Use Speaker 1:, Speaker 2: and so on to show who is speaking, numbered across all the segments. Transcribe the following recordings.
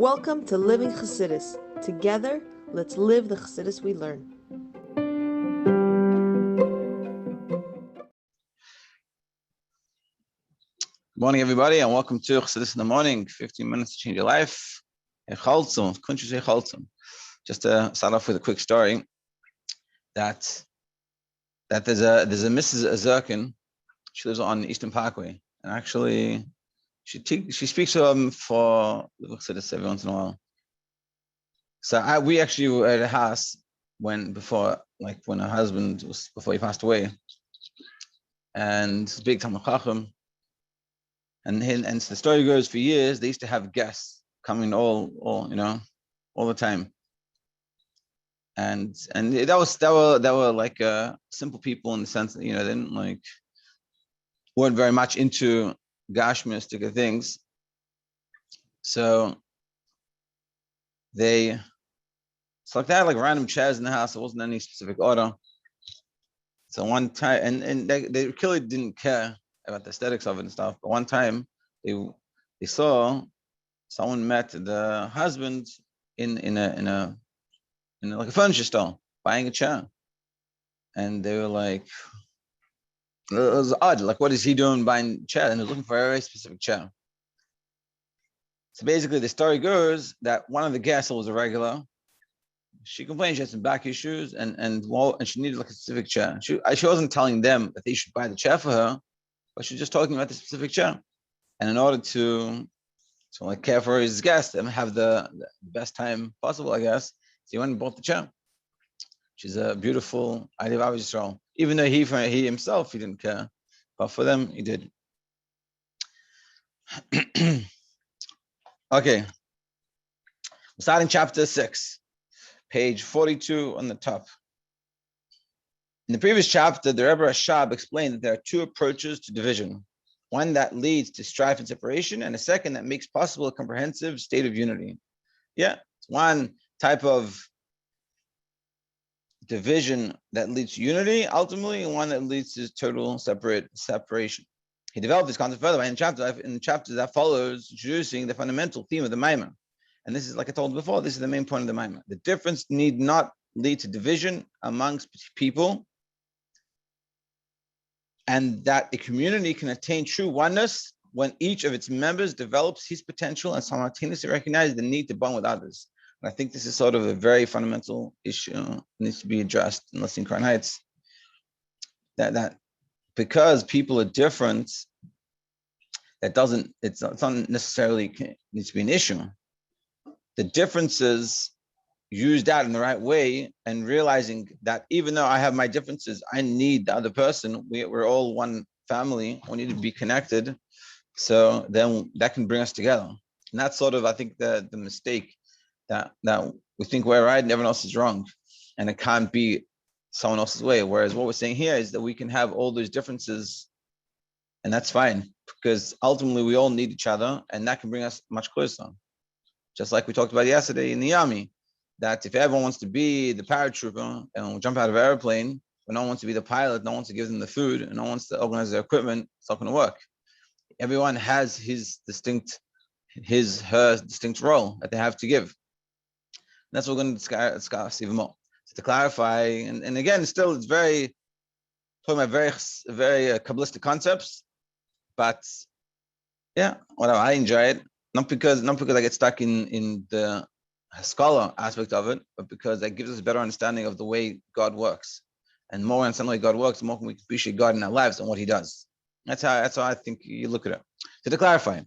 Speaker 1: Welcome to Living Chassidus. Together, let's live the Chassidus we learn.
Speaker 2: Good morning, everybody, and welcome to Chassidus in the Morning. 15 minutes to change your life. Heichaltzu, Kuntres Heichaltzu. Just to start off with a quick story, that there's a Mrs. Azurkin. She lives on Eastern Parkway, and actually, she speaks to them for Chassidus every once in a while. So we actually were at a house when her husband was before he passed away, and big Talmid Chacham. And so the story goes, for years they used to have guests coming all the time, and that were like simple people in the sense that they didn't weren't very much into gashmistic things. So they they had like random chairs in the house. There wasn't any specific order. So one time, and they clearly didn't care about the aesthetics of it and stuff. But one time they saw someone met the husband in a furniture store buying a chair, and they were like, it was odd. Like, what is he doing buying a chair? And he was looking for a very specific chair. So basically, the story goes that one of the guests was a regular. She complained she had some back issues, and she needed like a specific chair. She wasn't telling them that they should buy the chair for her, but she was just talking about the specific chair. And in order to care for his guest and have the best time possible, I guess, so he went and bought the chair. Which is a beautiful idea of Yisrael. Even though he himself, he didn't care, but for them, he did. Okay. We're starting chapter 6, page 42 on the top. In the previous chapter, the Rebbe Rashab explained that there are two approaches to division. One that leads to strife and separation, and a second that makes possible a comprehensive state of unity. Yeah, it's one type of division that leads to unity, ultimately, and one that leads to total separation. He developed this concept further in the chapter that follows, introducing the fundamental theme of the Maimon. And this is, like I told before, this is the main point of the Maimon. The difference need not lead to division amongst people, and that a community can attain true oneness when each of its members develops his potential and simultaneously recognizes the need to bond with others. And I think this is sort of a very fundamental issue that needs to be addressed in Listening Crown Heights. That because people are different, it's not necessarily needs to be an issue. The differences used out in the right way, and realizing that even though I have my differences, I need the other person. We're all one family. We need to be connected. So then that can bring us together. And that's sort of, I think, the mistake that we think we're right and everyone else is wrong. And it can't be someone else's way. Whereas what we're saying here is that we can have all those differences, and that's fine, because ultimately we all need each other, and that can bring us much closer. Just like we talked about yesterday in the army, that if everyone wants to be the paratrooper and jump out of an airplane, but no one wants to be the pilot, no one wants to give them the food, and no one wants to organize their equipment, it's not going to work. Everyone has her distinct role that they have to give. And that's what we're going to discuss even more. So to clarify, and again, still it's talking about very Kabbalistic concepts, but yeah, whatever, I enjoy it. Not because I get stuck in the scholar aspect of it, but because that gives us a better understanding of the way God works. And more understanding the way God works, the more we can appreciate God in our lives and what he does. That's how I think you look at it. So to clarify,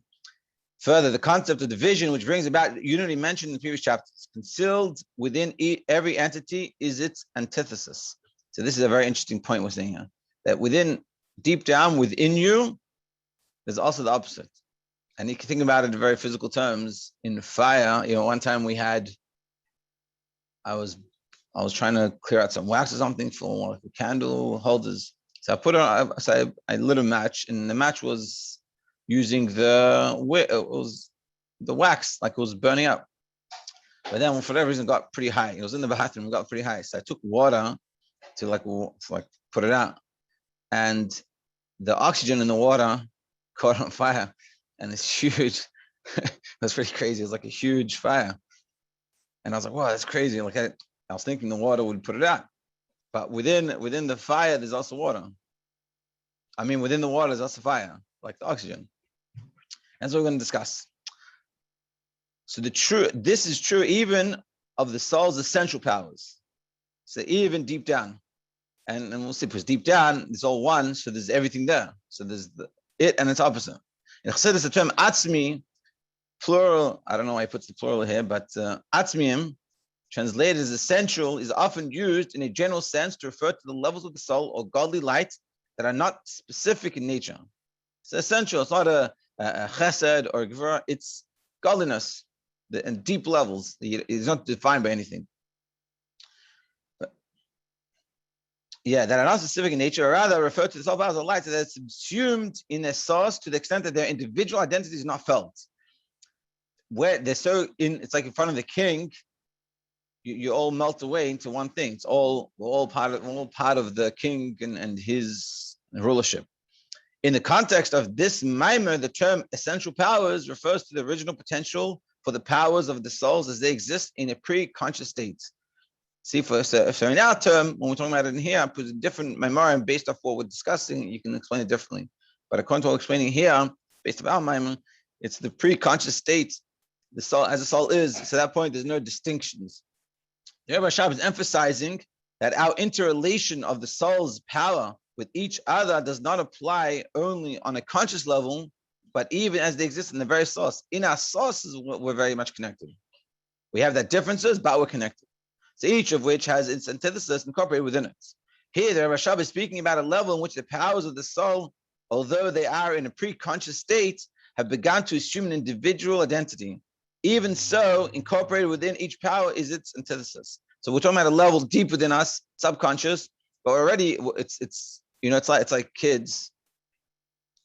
Speaker 2: further, the concept of division, which brings about unity mentioned in the previous chapters, concealed within every entity is its antithesis. So this is a very interesting point we're saying here, that deep down within you, there's also the opposite. And you can think about it in very physical terms. In fire, one time I was trying to clear out some wax or something for like the candle holders. So I lit a match, and the match was using the wax, like it was burning up. But then for whatever reason, it got pretty high. It was in the bathroom, it got pretty high. So I took water to put it out, and the oxygen in the water caught on fire, and this huge That's pretty crazy. It's like a huge fire. And I was like, wow, that's crazy. Like I was thinking the water would put it out. But within the fire, there's also water. I mean, within the water, there's also fire, like the oxygen. That's what we're going to discuss. So this is true even of the soul's essential powers. So even deep down. And we'll see, because deep down, it's all one, so there's everything there. So there's it and its opposite. In Chassidus, the term atzmi, plural, I don't know why he puts the plural here, but atzmiim, translated as essential, is often used in a general sense to refer to the levels of the soul or godly light that are not specific in nature. It's essential. It's not a chesed or a gvura. It's godliness and deep levels. It's not defined by anything. That are not specific in nature, or rather refer to the soul powers of light that are subsumed in their source to the extent that their individual identity is not felt. Where they're so it's like in front of the king, you all melt away into one thing. We're all part of the king and his rulership. In the context of this mimer, the term essential powers refers to the original potential for the powers of the souls as they exist in a pre-conscious state. See, so in our term, when we're talking about it in here, I put a different mimer based off what we're discussing. You can explain it differently. But according to what we're explaining here, based off our mimer, it's the pre-conscious state, the soul as the soul is. So at that point, there's no distinctions. The Rebbe Rashab is emphasizing that our interrelation of the soul's power with each other does not apply only on a conscious level, but even as they exist in the very source. In our sources, we're very much connected. We have that differences, but we're connected. So each of which has its antithesis incorporated within it. Here, the Rebbe Rashab is speaking about a level in which the powers of the soul, although they are in a pre-conscious state, have begun to assume an individual identity. Even so, incorporated within each power is its antithesis. So we're talking about a level deep within us, subconscious, but already it's like kids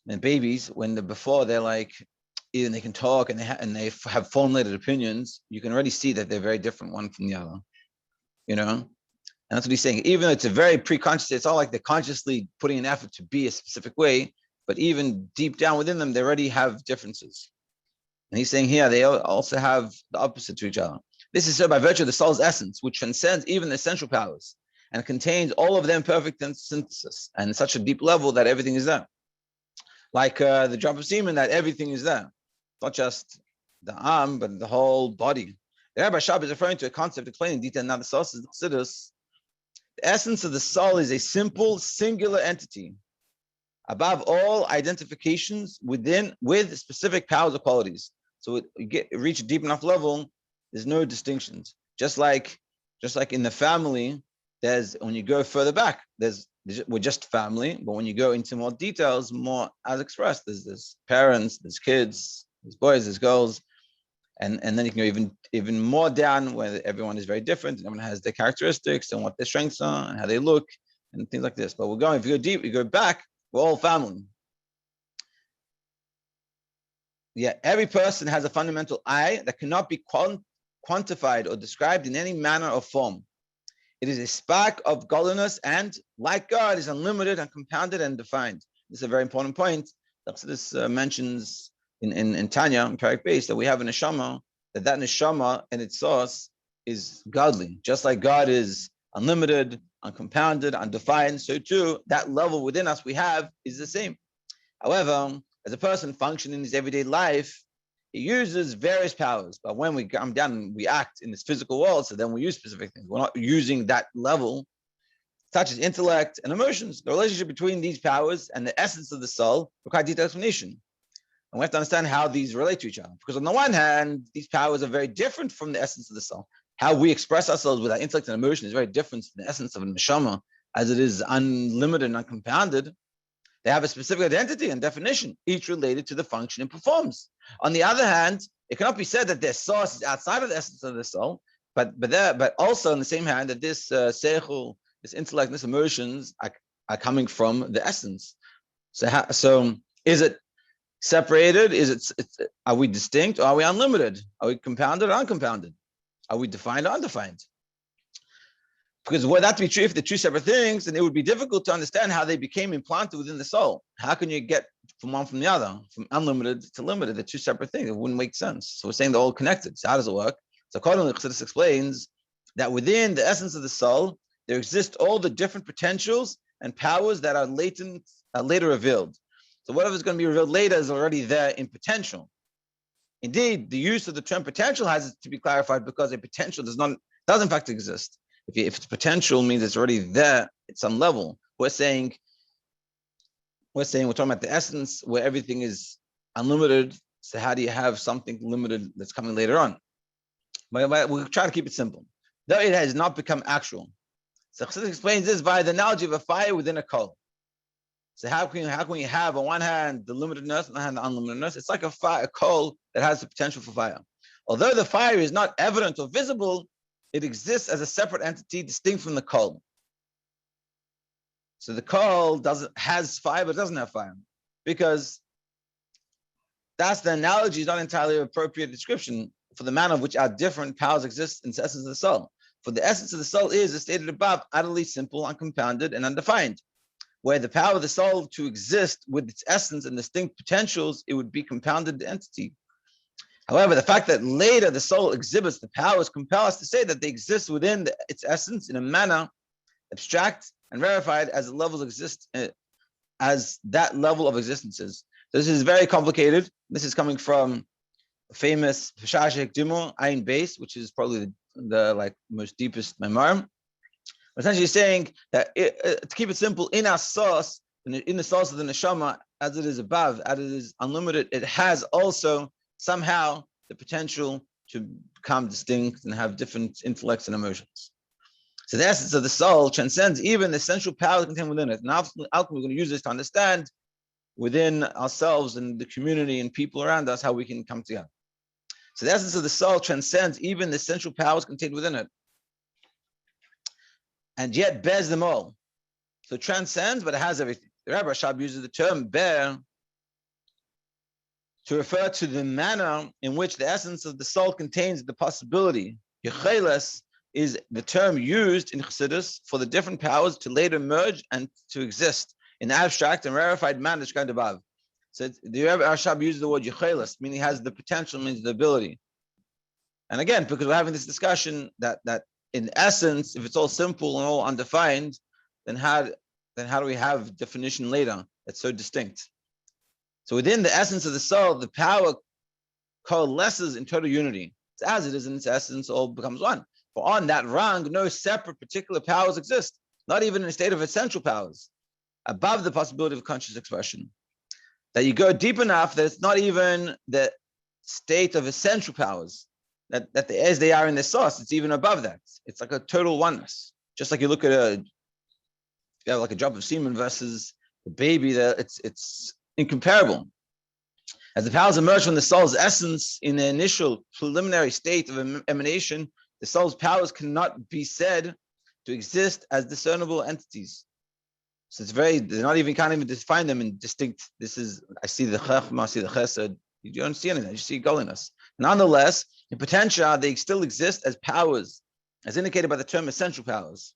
Speaker 2: and babies when they're like, even they can talk and they have formulated opinions. You can already see that they're very different one from the other. And that's what he's saying. Even though it's a very pre-conscious, it's all like they're consciously putting an effort to be a specific way, but even deep down within them, they already have differences. And he's saying here, they also have the opposite to each other. This is so by virtue of the soul's essence, which transcends even the essential powers and contains all of them perfect in synthesis and such a deep level that everything is there. Like the drop of semen, that everything is there. Not just the arm, but the whole body. The Rabbi Shab is referring to a concept explained in detail in other sources. The essence of the soul is a simple, singular entity, above all identifications with specific powers or qualities. So reach a deep enough level, there's no distinctions. Just like in the family, when you go further back, we're just family, but when you go into more details, more as expressed, there's parents, there's kids, there's boys, there's girls. And then you can go even more down where everyone is very different and everyone has their characteristics and what their strengths are and how they look and things like this. But if you go deep, you go back, we're all family. Every person has a fundamental I that cannot be quantified or described in any manner or form. It is a spark of godliness and, like God, is unlimited and compounded and defined. This is a very important point. This mentions in Tanya, in Parak Beis, that we have a neshama, that neshama and its source is godly. Just like God is unlimited, uncompounded, undefined, so too, that level within us we have is the same. However, as a person functioning in his everyday life, he uses various powers. But when we come down and we act in this physical world, so then we use specific things. We're not using that level, such as intellect and emotions. The relationship between these powers and the essence of the soul require detailed explanation. And we have to understand how these relate to each other. Because on the one hand, these powers are very different from the essence of the soul. How we express ourselves with our intellect and emotion is very different from the essence of a neshama, as it is unlimited and uncompounded. They have a specific identity and definition, each related to the function it performs. On the other hand, it cannot be said that their source is outside of the essence of the soul, but also on the same hand that this seichel, this intellect, this emotions are coming from the essence. So is it separated? Are we distinct or are we unlimited? Are we compounded or uncompounded? Are we defined or undefined? Because were that to be true, if they're two separate things, then it would be difficult to understand how they became implanted within the soul. How can you get from one from the other, from unlimited to limited. They're two separate things. It wouldn't make sense. So we're saying they're all connected. So how does it work? So accordingly, Chassidus explains that within the essence of the soul, there exist all the different potentials and powers that are latent, later revealed. So whatever's going to be revealed later is already there in potential. Indeed, the use of the term potential has to be clarified because a potential does in fact exist. If it's potential, means it's already there at some level. We're talking about the essence where everything is unlimited. So how do you have something limited that's coming later on? But we'll try to keep it simple. Though it has not become actual. So Chassidus explains this via the analogy of a fire within a coal. So how can we have on one hand the limitedness, on the other hand the unlimitedness? It's like a coal that has the potential for fire. Although the fire is not evident or visible, it exists as a separate entity distinct from the coal. So the coal has fire, but it doesn't have fire, because that's the analogy is not entirely an appropriate description for the manner of which our different powers exist in the essence of the soul. For the essence of the soul is, as stated above, utterly simple, uncompounded, and undefined. Where the power of the soul to exist with its essence and distinct potentials, it would be compounded entity. However, the fact that later the soul exhibits the powers compel us to say that they exist within its essence in a manner abstract and verified as the levels exist, as that level of existence is. So this is very complicated. This is coming from a famous Hashashik Dimu Ayin Base, which is probably the most deepest memoir. Essentially saying that to keep it simple, in our source, in the source of the neshama, as it is above, as it is unlimited, it has also somehow the potential to become distinct and have different intellects and emotions. So the essence of the soul transcends even the essential power contained within it. And ultimately, we're going to use this to understand within ourselves and the community and people around us how we can come together. So the essence of the soul transcends even the essential powers contained within it, and yet bears them all. So it transcends, but it has everything. The Rabbi Rashab uses the term bear to refer to the manner in which the essence of the soul contains the possibility. Heichaltzu is the term used in Chassidus for the different powers to later merge and to exist in the abstract and rarefied manner described above. So the Rabbi Rashab uses the word Heichaltzu, meaning has the potential, means the ability. And again, because we're having this discussion that in essence, if it's all simple and all undefined, then how do we have definition later that's so distinct? So within the essence of the soul, the power coalesces in total unity. It's as it is in its essence, all becomes one. For on that rung, no separate particular powers exist, not even in a state of essential powers, above the possibility of conscious expression. That you go deep enough that it's not even the state of essential powers, that as they are in the source, it's even above that. It's like a total oneness. Just like you look at like a drop of semen versus the baby, it's incomparable. As the powers emerge from the soul's essence in the initial preliminary state of emanation, the soul's powers cannot be said to exist as discernible entities. So can't even define them in distinct. I see the chachma, I see the chesed. You don't see anything. You see godliness. Nonetheless, in potential, they still exist as powers, as indicated by the term essential powers.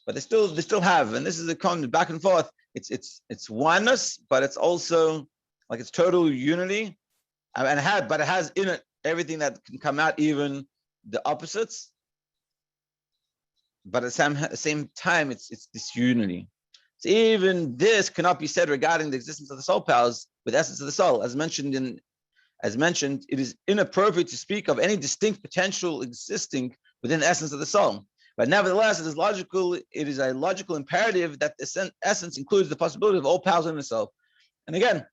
Speaker 2: But they still have, and this is a comment back and forth. It's oneness, but it's also like it's total unity, but it has in it everything that can come out, even the opposites. But at the same time, it's this unity. So even this cannot be said regarding the existence of the soul powers with the essence of the soul. As mentioned, it is inappropriate to speak of any distinct potential existing within the essence of the soul. But nevertheless, it is a logical imperative that the essence includes the possibility of all powers in the soul. And again,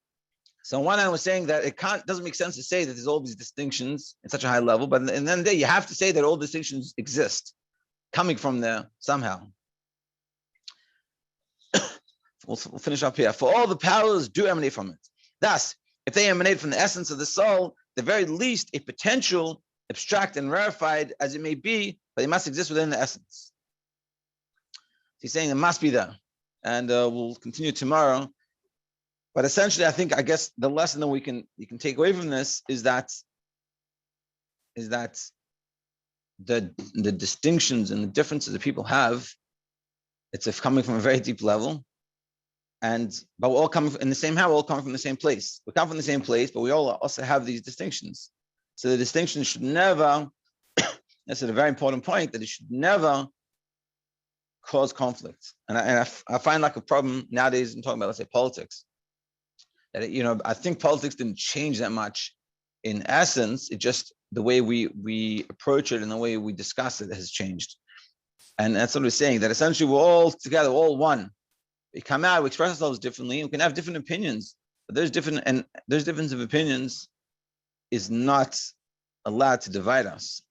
Speaker 2: so on one hand, we're saying that doesn't make sense to say that there's all these distinctions at such a high level, but in the end of the day, you have to say that all distinctions exist, coming from there somehow. We'll finish up here. For all the powers do emanate from it. Thus, if they emanate from the essence of the soul, the very least a potential, abstract and rarefied as it may be, but they must exist within the essence. He's saying it must be there. And we'll continue tomorrow. But essentially, I guess the lesson that you can take away from this is that the distinctions and the differences that people have, it's coming from a very deep level. but we're all coming in the same house, we're all coming from the same place. We come from the same place, but we all also have these distinctions. So the distinction should never, that's a very important point, that it should never cause conflict. And I find like a problem nowadays, I'm talking about, let's say, politics, that, I think politics didn't change that much in essence. It just, the way we approach it and the way we discuss it has changed. And that's what we're saying, that essentially we're all together, we're all one. We come out, we express ourselves differently, we can have different opinions, but there's difference of opinions is not allowed to divide us.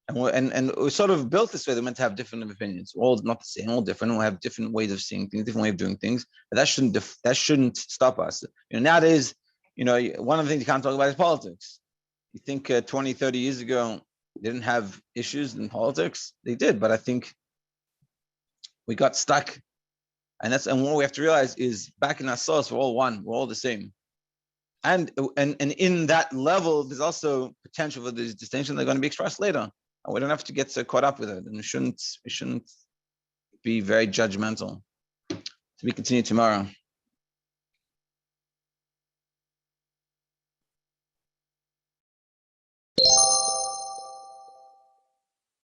Speaker 2: And we're sort of built this way. They're meant to have different opinions. We're all not the same, all different. We'll have different ways of seeing things, different way of doing things. But that shouldn't stop us. Nowadays, one of the things you can't talk about is politics. You think 20, 30 years ago, they didn't have issues in politics? They did, but I think we got stuck. And what we have to realize is, back in our source, we're all one. We're all the same. And in that level, there's also potential for these distinctions that are going to be expressed later. And we don't have to get so caught up with it. And we shouldn't be very judgmental. To be continued tomorrow.